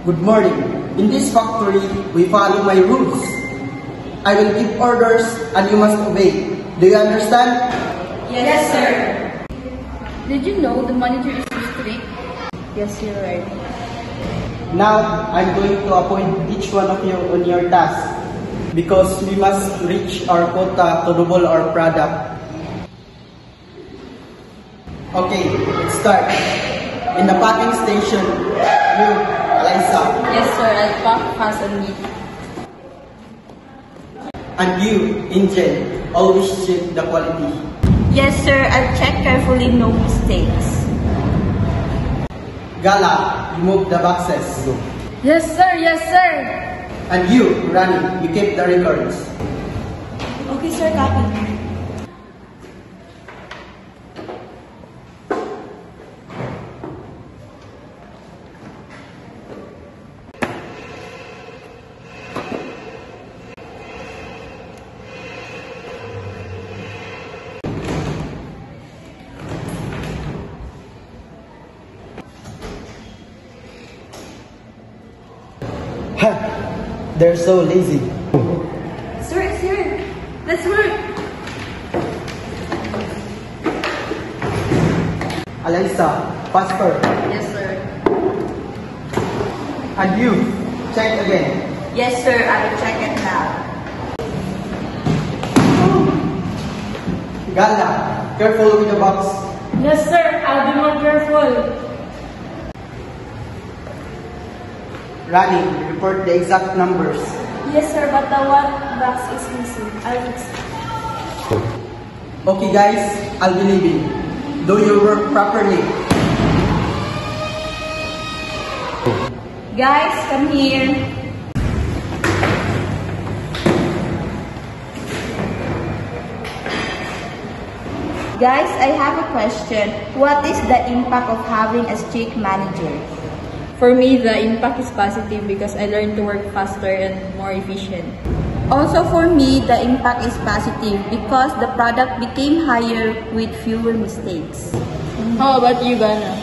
Good morning. In this factory, we follow my rules. I will give orders and you must obey. Do you understand? Yes, sir. Did you know the manager is so strict? Yes, you're right. Now, I'm going to appoint each one of you on your task because we must reach our quota to double our product. Okay, let's start. In the packing station, you, Eliza. Yes, sir. I'll pack fast and neat. And you, Angel, always check the quality. Yes, sir. I'll check carefully, no mistakes. Gala, you move the boxes. Yes, sir. Yes, sir. And you, Rani, you keep the records. Okay, sir. Copy. They're so lazy. Sir, let's work. Eliza, faster. Yes, sir. And you, check again. Yes, sir. I will check it now. Gala, careful with the box. Yes, sir. I'll be more careful. Rani, report the exact numbers. Yes, sir. But the one box is missing. I'll fix it. Okay guys, I'll be leaving. Do your work properly. Guys, come here. Guys, I have a question. What is the impact of having a strict manager? For me, the impact is positive because I learned to work faster and more efficient. Also for me, the impact is positive because the product became higher with fewer mistakes. How about you, Gana?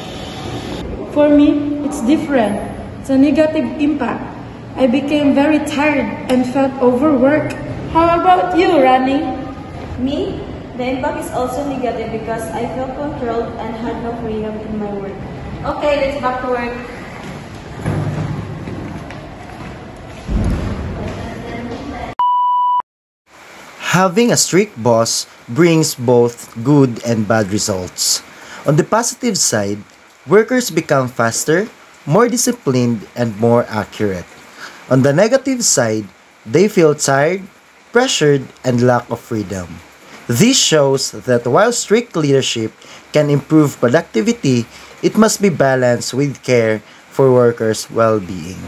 For me, it's different. It's a negative impact. I became very tired and felt overworked. How about you, Rani? Me, the impact is also negative because I felt controlled and had no freedom in my work. Okay, let's back to work. Having a strict boss brings both good and bad results. On the positive side, workers become faster, more disciplined, and more accurate. On the negative side, they feel tired, pressured, and lack of freedom. This shows that while strict leadership can improve productivity, it must be balanced with care for workers' well-being.